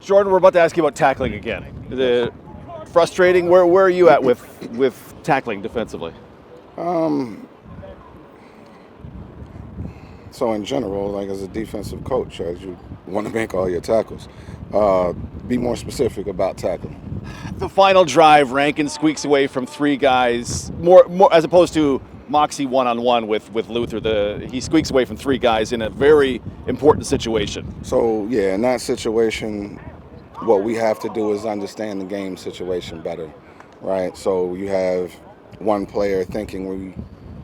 Jordan, we're about to ask you about tackling again. Frustrating. Where are you at with tackling defensively? So in general, like as a defensive coach, as you want to make all your tackles, be more specific about tackling. The final drive, Rankin squeaks away from three guys, more as opposed to Moxie one-on-one with Luther. He squeaks away from three guys in a very important situation. So yeah, in that situation, what we have to do is understand the game situation better, right? So you have one player thinking we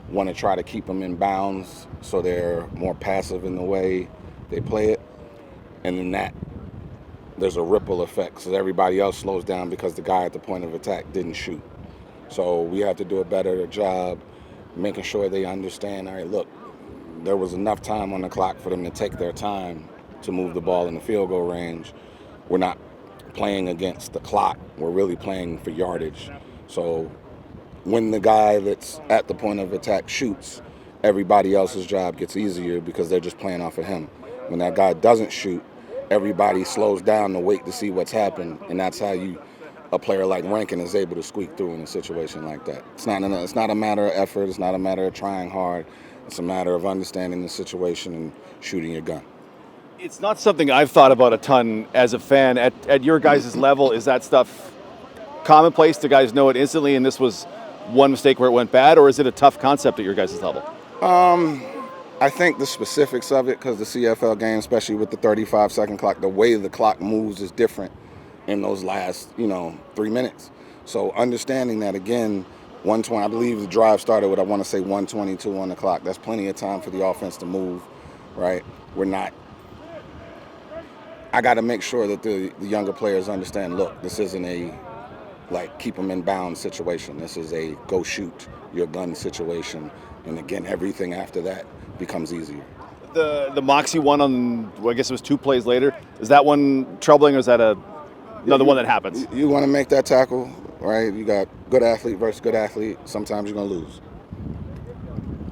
want to try to keep them in bounds so they're more passive in the way they play it, and then there's a ripple effect, so everybody else slows down because the guy at the point of attack didn't shoot. So we have to do a better job making sure they understand, all right, look, there was enough time on the clock for them to take their time to move the ball in the field goal range. We're not playing against the clock. We're really playing for yardage. So when the guy that's at the point of attack shoots, everybody else's job gets easier because they're just playing off of him. When that guy doesn't shoot, everybody slows down to wait to see what's happened, and that's how a player like Rankin is able to squeak through in a situation like that. It's not a matter of effort. It's not a matter of trying hard. It's a matter of understanding the situation and shooting your gun. It's not something I've thought about a ton as a fan. At your guys' level, is that stuff commonplace? Do guys know it instantly, and this was one mistake where it went bad, or is it a tough concept at your guys' level? I think the specifics of it, because the CFL game, especially with the 35-second clock, the way the clock moves is different in those last, 3 minutes. So understanding that, again, 120, I believe the drive started with, I want to say 122 on the clock. That's plenty of time for the offense to move, right? I got to make sure that the younger players understand, look, this isn't a, keep them in bounds situation. This is a go shoot your gun situation. And again, everything after that becomes easier. The Moxie one on, I guess it was 2 plays later, is that one troubling, or is that another one that happens? You want to make that tackle, right? You got good athlete versus good athlete. Sometimes you're going to lose.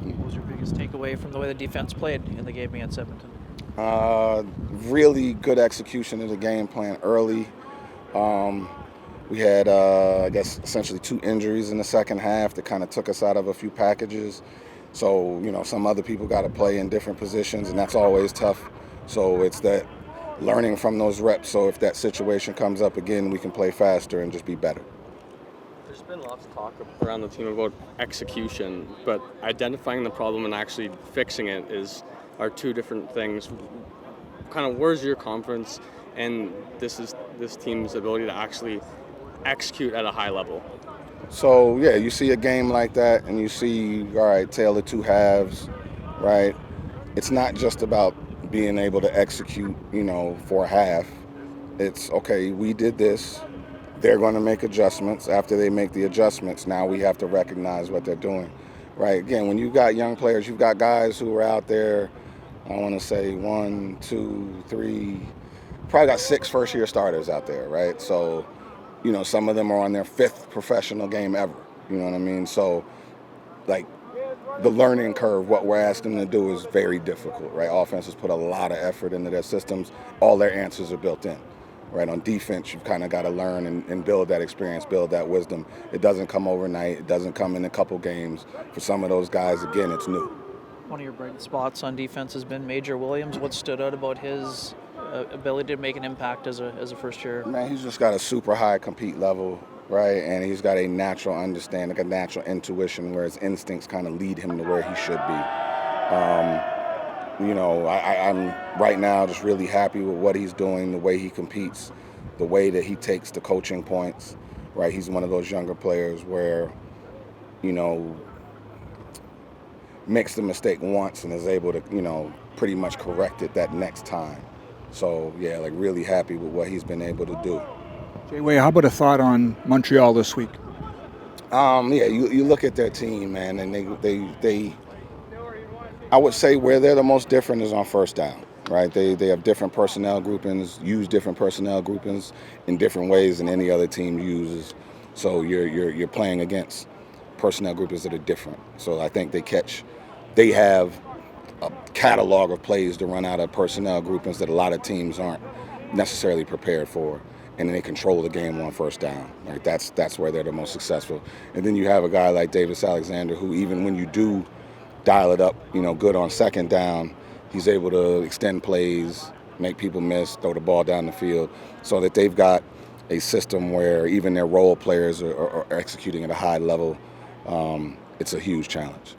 What was your biggest takeaway from the way the defense played in the game against Edmonton? Really good execution of the game plan early. We had, essentially 2 injuries in the second half that kind of took us out of a few packages. So, some other people got to play in different positions, and that's always tough. So it's that learning from those reps, so if that situation comes up again, we can play faster and just be better. There's been lots of talk around the team about execution, but identifying the problem and actually fixing it are 2 different things. Kind of, where's your confidence in this team's ability to actually execute at a high level? So, yeah, you see a game like that and you see, all right, tale of 2 halves, right? It's not just about being able to execute, for a half. It's, okay, we did this. They're going to make adjustments. After they make the adjustments, now we have to recognize what they're doing, right? Again, when you've got young players, you've got guys who are out there, I want to say 1, 2, 3, probably got 6 first-year starters out there, right? So, some of them are on their 5th professional game ever. You know what I mean? So, the learning curve, what we're asking them to do is very difficult, right? Offenses put a lot of effort into their systems. All their answers are built in, right? On defense, you've kind of got to learn and build that experience, build that wisdom. It doesn't come overnight. It doesn't come in a couple games. For some of those guys, again, it's new. One of your bright spots on defense has been Major Williams. What stood out about his ability to make an impact as a first year? Man, he's just got a super high compete level, right? And he's got a natural understanding, a natural intuition where his instincts kind of lead him to where he should be. I'm right now just really happy with what he's doing, the way he competes, the way that he takes the coaching points, right? He's one of those younger players where, makes the mistake once and is able to, pretty much correct it that next time. So, yeah, really happy with what he's been able to do. Jay, how about a thought on Montreal this week? You look at their team, man, and they I would say where they're the most different is on first down, right? They have different personnel groupings, use different personnel groupings in different ways than any other team uses. So you're playing against personnel groupings that are different. So I think they have a catalog of plays to run out of personnel groupings that a lot of teams aren't, necessarily prepared for, and then they control the game on first down. Like that's where they're the most successful. And then you have a guy like Davis Alexander, who even when you do dial it up, good on second down, he's able to extend plays, make people miss, throw the ball down the field, so that they've got a system where even their role players are executing at a high level. It's a huge challenge.